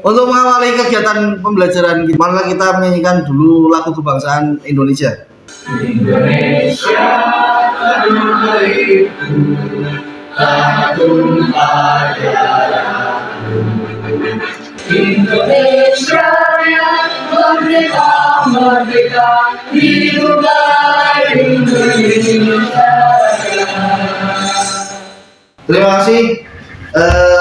Untuk mengawali kegiatan pembelajaran, marilah kita menyanyikan dulu lagu kebangsaan Indonesia. Indonesia tanah airku, tanah tumpah darahku. Indonesia yang merdeka, merdeka, hiduplah Indonesia. Terima kasih.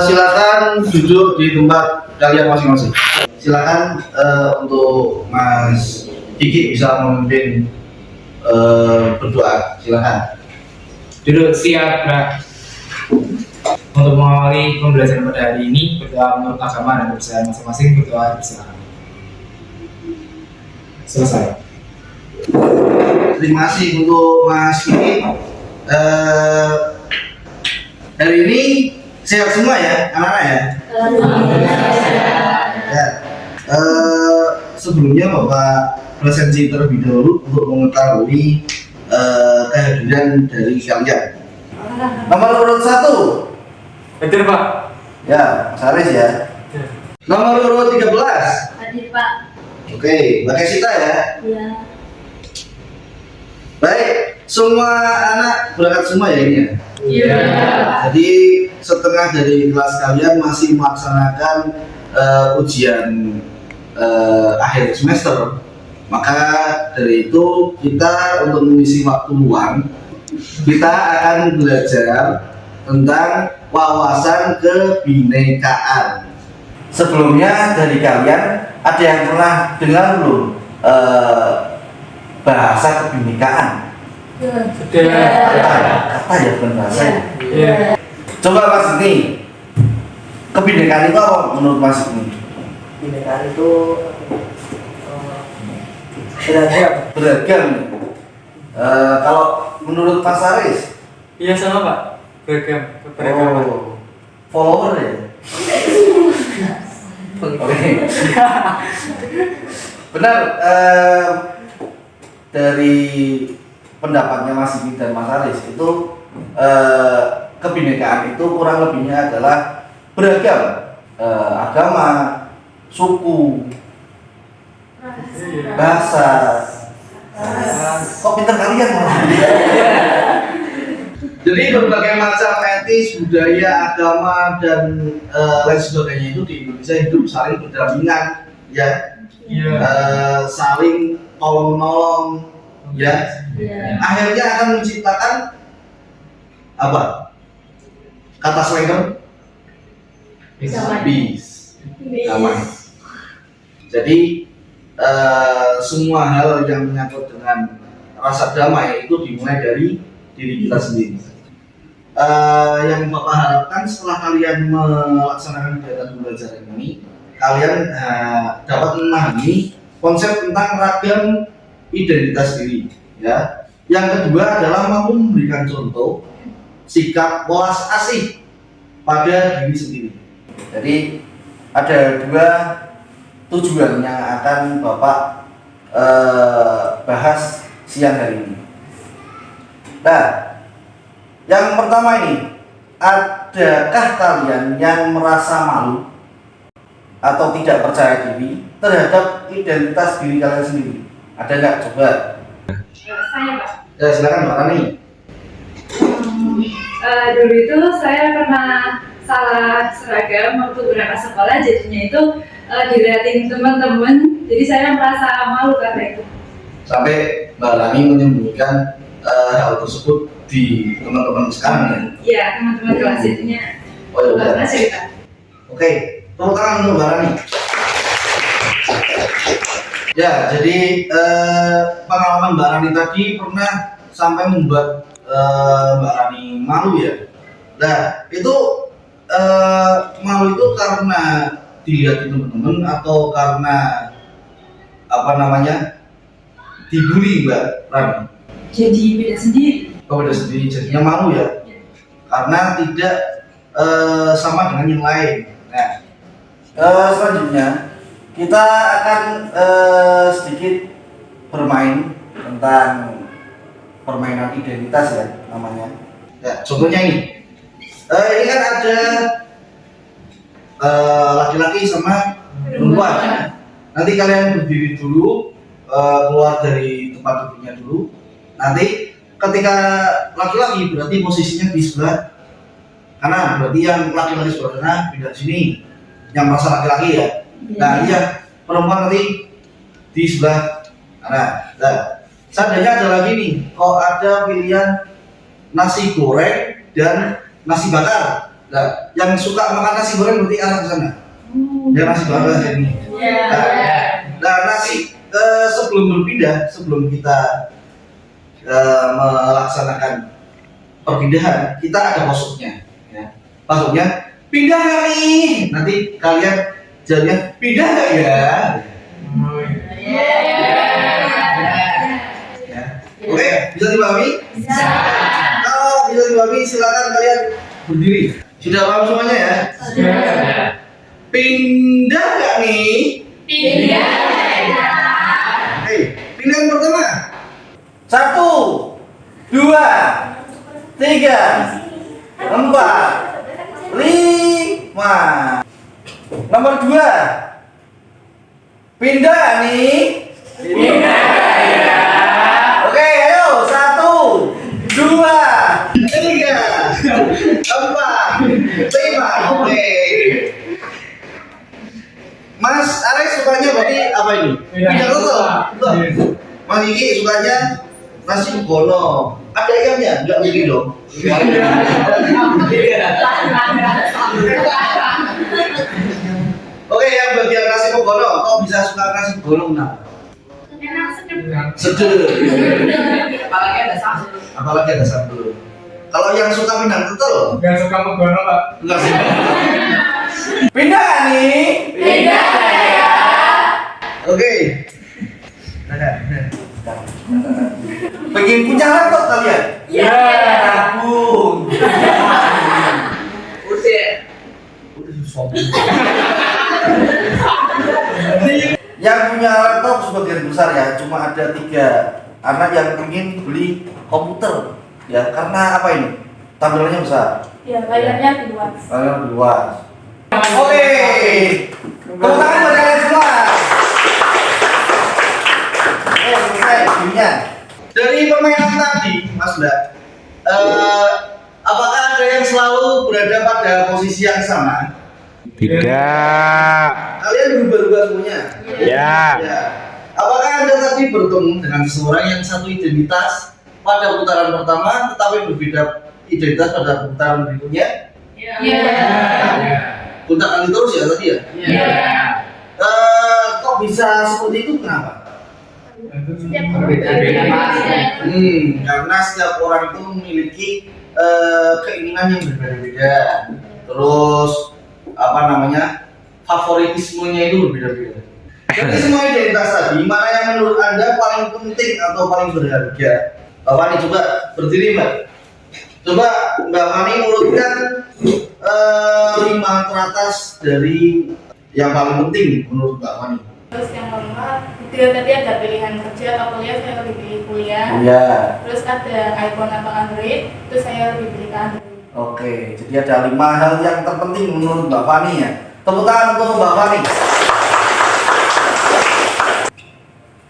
Silakan duduk di tempat kalian masing-masing. Silakan untuk Mas Kiki bisa memimpin berdoa. Silakan. Duduk siap, Bra. Untuk mengawali pembelajaran pada hari ini, berdoa menurut agama dan kepercayaan masing-masing, berdoa silakan. Selesai. Terima kasih untuk Mas Kiki. Hari ini sehat semua ya, anak-anak ya. Ya. Sebelumnya Bapak presentasi terlebih dahulu untuk mengetahui kehadiran dari kalian. Nomor urut 1. Hadir, Pak. Ya, Mas Aris ya. Nomor urut 13. Hadir, Pak. Oke, Mbak Kesita ya. Iya. Baik, semua anak berangkat semua ya ini ya. Iya. Jadi setengah dari kelas kalian masih melaksanakan ujian akhir semester. Maka dari itu kita untuk mengisi waktu luang, kita akan belajar tentang wawasan kebinekaan. Sebelumnya dari kalian ada yang pernah dengar belum bahasa kebinekaan? Kata ya bukan bahasa. Iya. Coba Mas ini, kebinekaan itu apa menurut Mas ini? Kebinekaan itu beragam. Kalau menurut Mas Aris? Iya sama, Pak. Beragam. Oh, follower ya? Oke. Benar. Dari pendapatnya Mas Iki dan Mas Aris itu kebinekaan itu kurang lebihnya adalah beragam agama, suku, bahasa. Kok pinter kalian malah? Jadi berbagai macam etnis, budaya, agama dan lain sebagainya itu di Indonesia hidup saling berdampingan, ya, saling tolong menolong, ya. Akhirnya akan menciptakan apa? Kata slang peace, damai. Jadi semua hal yang menyangkut dengan rasa damai itu dimulai dari diri kita sendiri. Yang Bapak harapkan setelah kalian melaksanakan kegiatan pembelajaran ini, kalian dapat memahami konsep tentang ragam identitas diri. Ya. Yang kedua adalah mampu memberikan contoh sikap welas asih pada diri sendiri. Jadi ada 2 tujuan yang akan Bapak bahas siang hari ini. Nah, yang pertama ini, adakah kalian yang merasa malu atau tidak percaya diri terhadap identitas diri kalian sendiri? Ada nggak? Coba. Saya, Pak. Ya, silakan Mbak Rani. Dulu itu saya pernah salah seragam waktu berangkat sekolah, jadinya itu dilihatin teman-teman, jadi saya merasa malu karena itu. Sampai Mbak Rani menyembunyikan hal tersebut di teman-teman sekarang ya? Iya, teman-teman kelas jadinya Oh ya udah. pernah cerita. Oke, tepuk tangan untuk Mbak Rani. Ya, jadi pengalaman Mbak Rani tadi pernah sampai membuat Mbak Rani malu ya. Nah, itu malu itu karena dilihat teman-teman atau karena apa namanya dibully Mbak Rani? Jadi beda sendiri. Oh, beda sendiri, jadinya malu ya? Karena tidak sama dengan yang lain. Nah, selanjutnya kita akan sedikit bermain tentang permainan identitas ya namanya. Ya, contohnya ini. Ini kan ada laki-laki sama Perempuan. Nanti kalian berdiri dulu, keluar dari tempat duduknya dulu. Nanti ketika laki-laki berarti posisinya di sebelah kanan, berarti yang laki-laki sebelah kanan pindah sini, yang merasa laki-laki ya. Nah, yang perempuan nanti di sebelah kanan. Nah, seandainya ada lagi nih, kok ada pilihan nasi goreng dan nasi bakar. Nah, yang suka makan nasi goreng berarti arah ke sana. Yang nasi bakar ini. Nah, nasi sebelum berpindah, sebelum kita melaksanakan perpindahan, kita ada masuknya. Ya. Masuknya pindah nggak nih? Nanti kalian jawabnya pindah nggak ya? Ya. Oke, bisa dipahami? Bisa. Kalau bisa dipahami, silakan kalian berdiri. Sudah paham semuanya ya? Sudah. Pindah nggak nih? Pindah. Oke, pilihan pertama. 1, 2, 3, 4, 5. Nomor 2. Pindah nggak nih? Pindah ya. Oke, ayo. 1, 2, 3, 4, 5. Oke. Mas Alex sukanya berarti apa ini? Pindah total. Mas Iki sukanya nasi bono. Ada ayamnya? Enggak mungkin dong. Oke, yang bagian nasi bono, kok bisa suka nasi bono kenapa? Enak sedap. Sedep. Apalagi ada sambal. Apalagi ada sambal. Kalau yang suka pindang tetel, Gak suka megono Pak. enggak sih. Pindah nih. Pindah ya. Oke. Pengen punya laptop kalian? Ya. Tabung. Udah. Yang punya laptop sebagian besar ya, cuma ada 3 anak yang ingin beli komputer ya, karena apa ini? Tampilannya besar, Ya, layarnya lebih luas. layarnya lebih luas. Oke, tepuk tangan buat kalian semua. Selesai gamenya. Dari permainan tadi, Mas Mbak, apakah ada yang selalu berada pada posisi yang sama? Tidak. Kalian berubah-ubah semuanya? Ya. Ya. Apakah Anda tadi bertemu dengan seseorang yang satu identitas pada putaran pertama, tetapi berbeda identitas pada putaran berikutnya? Iya. Gonta-ganti terus ya tadi ya? Iya. Kok bisa seperti itu? Kenapa? Setiap orang berbeda. Karena setiap orang itu memiliki keinginan yang berbeda-beda. Terus apa namanya, favoritismenya itu berbeda-beda. Jadi semua identitas tadi, mana yang menurut Anda paling penting atau paling berharga? Mbak Fani coba berdiri Mbak. Coba Mbak Fani urutkan 5 teratas dari yang paling penting menurut Mbak Fani. Terus yang kelima, itu tadi ada pilihan kerja atau kuliah, saya lebih pilih kuliah. Iya. Terus ada iPhone atau Android, itu saya lebih pilih ke Android. Oke, jadi ada 5 hal yang terpenting menurut Mbak Fani ya. Tepuk tangan untuk Mbak Fani.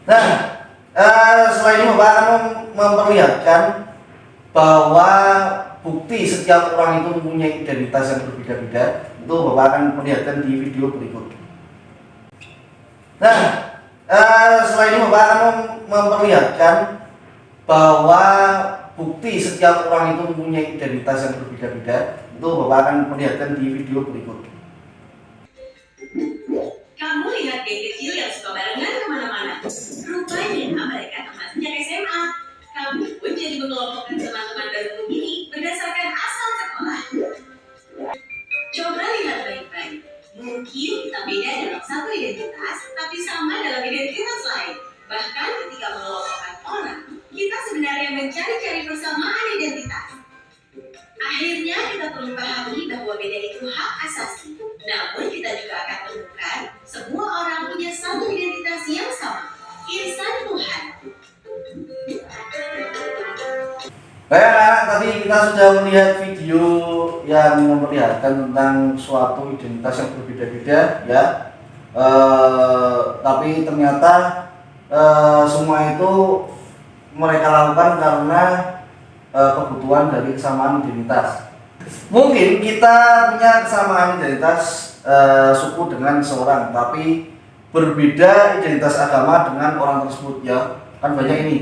Nah, selain itu Bapak akan memperlihatkan bahwa bukti setiap orang itu mempunyai identitas yang berbeda-beda. Itu Bapak akan memperlihatkan di video berikut. Nah, selain itu Bapak akan memperlihatkan bahwa bukti setiap orang itu mempunyai identitas yang berbeda-beda. Itu Bapak akan memperlihatkan di video berikut. Kamu lihat geng kecil yang suka barengan kemana-mana. Rupanya mereka teman sejak SMA. Kamu pun jadi mengelompokkan teman-teman baru ini berdasarkan asal sekolah. Coba lihat baik-baik. Mungkin kita beda dalam satu identitas, tapi sama dalam identitas lain. Bahkan ketika mengelompokkan orang, kita sebenarnya mencari-cari persamaan identitas. Akhirnya kita perlu pahami bahwa beda itu hak asasi. Namun kita juga akan temukan semua orang punya satu identitas yang sama, insan Tuhan. Baik anak-anak, tadi kita sudah melihat video yang memperlihatkan tentang suatu identitas yang berbeda-beda ya. Tapi ternyata semua itu mereka lakukan karena kebutuhan dari kesamaan identitas. Mungkin kita punya kesamaan identitas suku dengan seorang, tapi berbeda identitas agama dengan orang tersebut ya. Kan banyak ini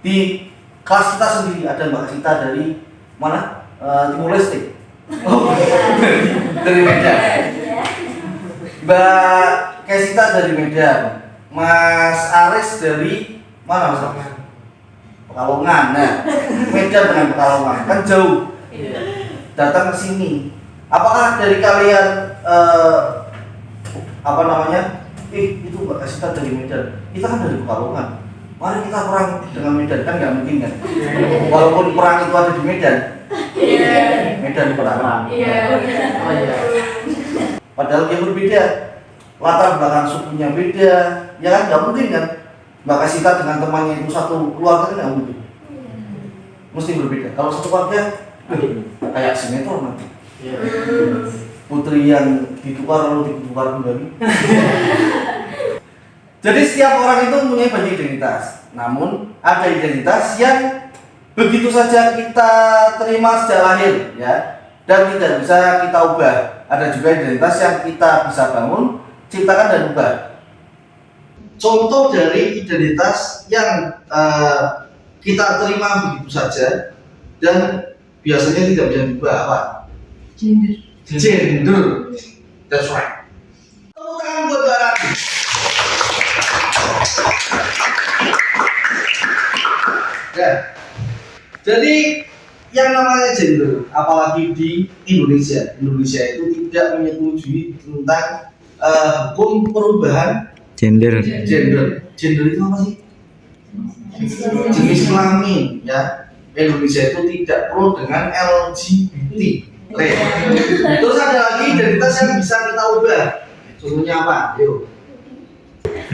di kelas kita sendiri ada Mbak Sita dari mana? Timur Leste. Oh, dari Medan. Mbak Kesita dari Medan. Mas Aris dari mana Mas? Pekalongan. Nah, Medan dengan Pekalongan kan jauh. Datang ke sini. Apakah dari kalian apa namanya? Itu Mbak Kesita dari Medan. Kita kan dari Pekalongan. Mari kita perang dengan Medan, kan nggak mungkin kan? Walaupun perang itu ada di Medan. Medan perang. Padahal dia berbeda, latar belakang sukunya beda, ya kan nggak mungkin kan? Mbak Kasita dengan temannya itu satu keluarga kan nggak mungkin, mesti berbeda. Kalau satu keluarga, kayak sinetron nanti. Putri yang ditukar lalu ditukar kembali. Jadi setiap orang itu mempunyai banyak identitas. Namun ada identitas yang begitu saja kita terima sejak lahir, ya, dan tidak bisa kita ubah. Ada juga identitas yang kita bisa bangun, ciptakan dan ubah. Contoh dari identitas yang kita terima begitu saja dan biasanya tidak bisa diubah apa? Gender. That's right. Tepuk tangan buat Mbak. Ya. Jadi yang namanya gender, apalagi di Indonesia itu tidak menyetujui tentang hukum perubahan Gender. Gender itu apa sih? Jenis kelamin, ya. Indonesia itu tidak pro dengan LGBT. Terus ada lagi identitas yang bisa kita ubah. Contohnya apa? Yuk.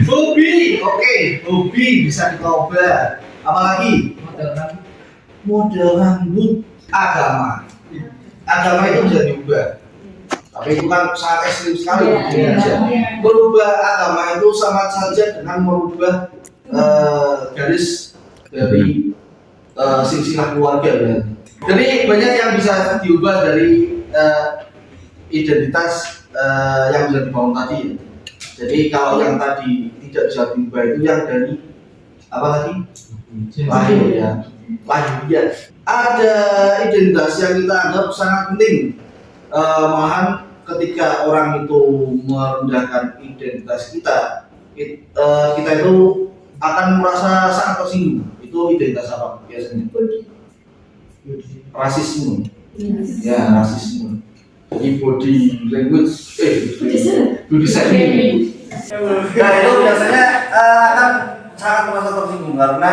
Hobi, oke, hobi bisa kita ubah. Apalagi model rambut, agama itu bisa diubah. Tapi itu kan sangat ekstrim sekali. Merubah agama itu sama saja dengan merubah garis dari silsilah keluarga. Jadi banyak yang bisa diubah dari identitas yang bisa dibangun tadi. Jadi kalau yang tadi tidak bisa diubah itu yang dari apa tadi? Lahir ya. Lahiriah. Ada identitas yang kita anggap sangat penting. Malahan ketika orang itu merendahkan identitas kita itu akan merasa sangat tersinggung. Itu identitas apa biasanya? Rasisme. Ya, rasisme. Jadi body language, body shaming. Nah itu biasanya akan sangat merasa tersinggung karena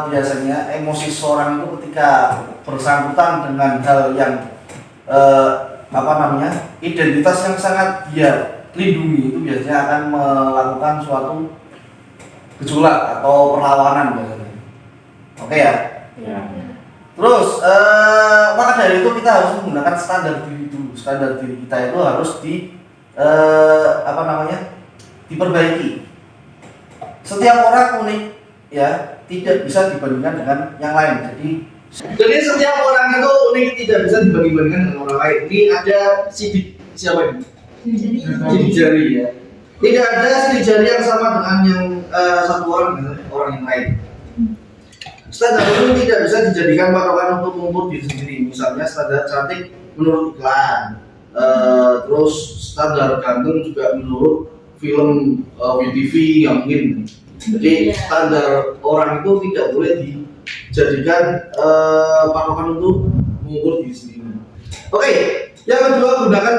biasanya emosi seorang itu ketika bersangkutan dengan hal yang identitas yang sangat dia lindungi itu biasanya akan melakukan suatu gejolak atau perlawanan biasanya. Oke ya? Terus maka dari itu kita harus menggunakan standar diri dulu. Standar diri kita itu harus diperbaiki. Setiap orang unik, ya, tidak bisa dibandingkan dengan yang lain. Jadi setiap orang itu unik, tidak bisa dibandingkan dengan orang lain. Ini ada sidik siapa ini? Sidik jari ya. Tidak ada sidik jari yang sama dengan yang satu orang dengan orang yang lain. Standar itu tidak bisa dijadikan patokan untuk mengukur diri sendiri. Misalnya standar cantik menurut iklan, terus standar ganteng juga menurut film WTV yang mungkin. Jadi standar orang itu tidak boleh dijadikan patokan untuk mengukur diri sendiri. Oke, yang kedua gunakan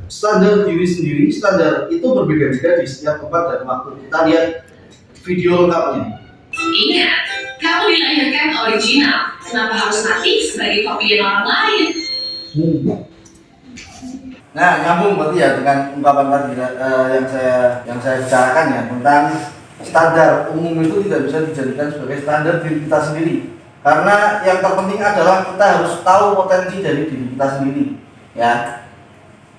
standar diri sendiri. Standar itu berbeda-beda di setiap tempat dan waktu. Kita lihat video lengkapnya. Ingat, kamu dilahirkan original. Kenapa harus mati sebagai kopian orang lain? Nah, nyambung berarti ya dengan ungkapan tadi yang saya bicarakan ya tentang standar umum itu tidak bisa dijadikan sebagai standar diri kita sendiri. Karena yang terpenting adalah kita harus tahu potensi dari diri kita sendiri, ya.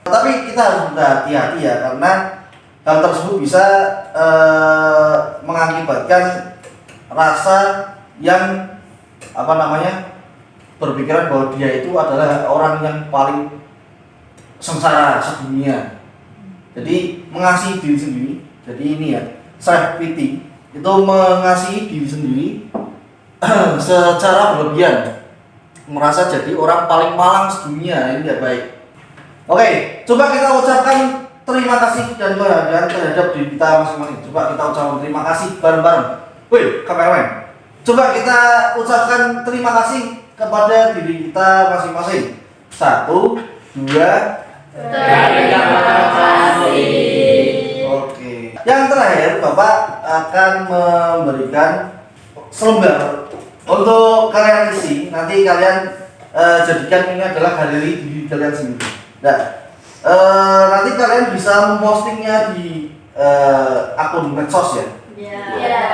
Tapi kita harus berhati-hati ya karena hal tersebut bisa mengakibatkan rasa yang berpikiran bahwa dia itu adalah orang yang paling sengsara sedunia. Jadi mengasihi diri sendiri. Jadi ini ya, self pity itu mengasihi diri sendiri secara berlebihan, merasa jadi orang paling malang sedunia. Ini tidak baik. Oke, coba kita ucapkan terima kasih dan penghargaan terhadap diri kita masing-masing. Coba kita ucapkan terima kasih bareng-bareng. Wih, kameramen. Coba kita ucapkan terima kasih kepada diri kita masing-masing. 1, 2, Terima kasih. Oke. Yang terakhir, Bapak akan memberikan selembar untuk kalian isi. Nanti kalian jadikan ini adalah galeri diri kalian sendiri. Nah, nanti kalian bisa mempostingnya di akun medsos ya. Ya.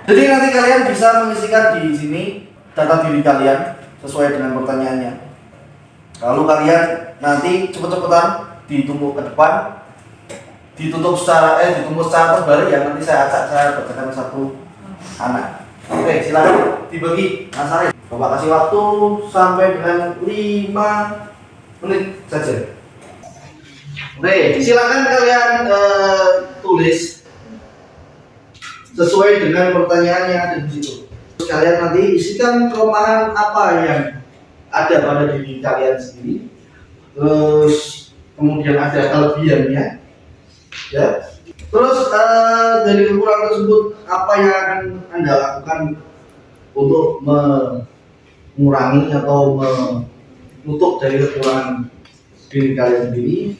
Jadi nanti kalian bisa mengisikan di sini data diri kalian sesuai dengan pertanyaannya. Lalu kalian nanti cepet-cepetan ditumpuk ke depan, ditutup secara terbalik ya. Nanti saya bacakan satu anak. Oke, silakan dibagi Mas Arif. Bapak kasih waktu sampai dengan 5 menit saja. Oke, silakan kalian tulis sesuai dengan pertanyaan yang ada di situ. Terus kalian nanti isikan kelemahan apa yang ada pada diri kalian sendiri. Terus kemudian ada kelebihannya, ya. Terus dari kekurangan tersebut apa yang akan Anda lakukan untuk mengurangi atau menutup dari kekurangan diri kalian sendiri.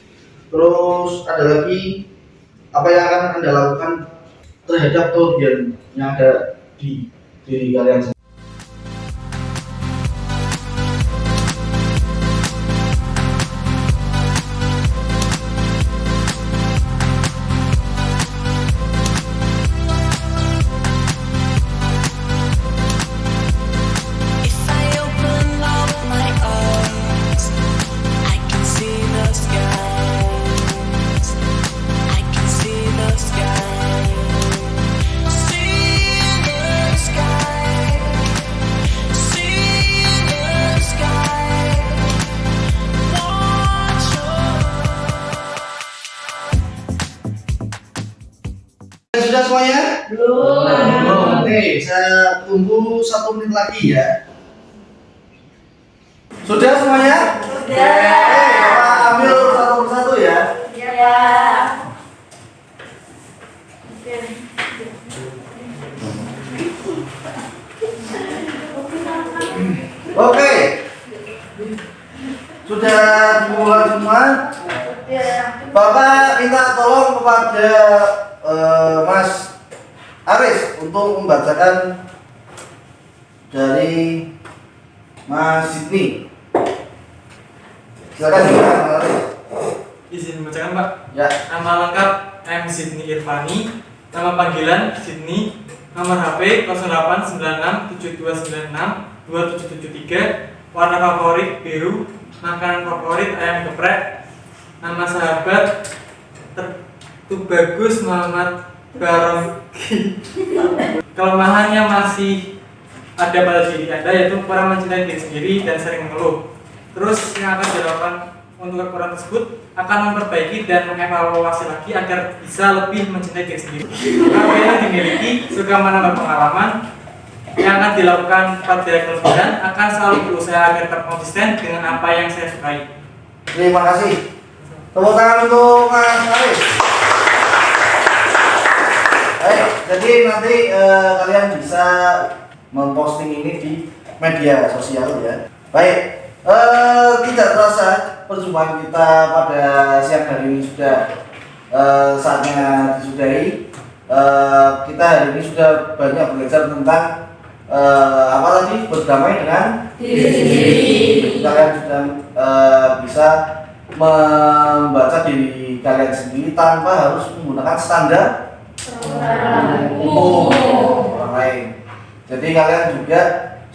Terus ada lagi apa yang akan Anda lakukan terhadap kelebihan yang ada di diri kalian sendiri. Sudah semuanya? Belum. Oke, saya tunggu 1 menit lagi ya. Sudah semuanya? Sudah. Oke, Bapak ambil satu persatu ya. Ya. Oke. Sudah dimulai semua? Bapak minta tolong kepada Mas Aris untuk membacakan dari Mas Sidney. Silakan Mas Aris. Izin membacakan Pak. Ya. Nama lengkap M. Sidney Irfani. Nama panggilan Sidney. Nomor HP 089672962773. Warna favorit biru. Makanan favorit ayam geprek. Nama sahabat Tubagus Muhammad Baroki. Kelemahannya masih ada pada diri Anda, yaitu kurang mencintai diri sendiri dan sering mengeluh. Terus yang akan dilakukan untuk kekurangan tersebut akan memperbaiki dan mengevaluasi lagi agar bisa lebih mencintai diri sendiri. Apa yang dimiliki, suka menambah pengalaman. Yang akan dilakukan pada kelebihan akan selalu berusaha agar tetap konsisten dengan apa yang saya sukai. Terima kasih. Tepuk tangan untuk Mas Aris. Baik, jadi nanti kalian bisa memposting ini di media sosial ya. Baik, tidak terasa perjumpaan kita pada siang hari ini sudah saatnya disudahi. Kita hari ini sudah banyak belajar tentang apa tadi, berdamai dengan Diri sendiri. Kalian sudah bisa membaca diri kalian sendiri tanpa harus menggunakan standar umum orang lain. Jadi kalian juga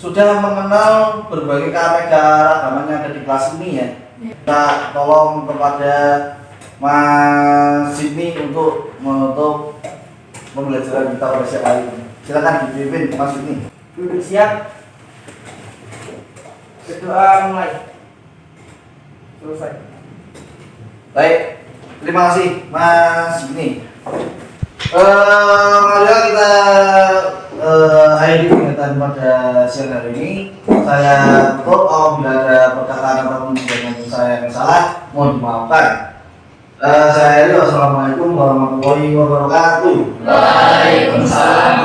sudah mengenal berbagai keanekaragaman yang ada di kelas ini ya. Kita tolong kepada Mas Sidney untuk menutup pembelajaran kita pada siang hari ini. Silakan dipimpin Mas Yuni. Duduk siap. Berdoa mulai. Selesai. Baik, terima kasih Mas Yuni. Marilah kita akhiri kegiatan pada siang hari ini. Saya tutup apabila ada perkataan ataupun dengan saya yang salah, mohon dimaafkan. Saya Wassalamualaikum warahmatullahi wabarakatuh. Waalaikumsalam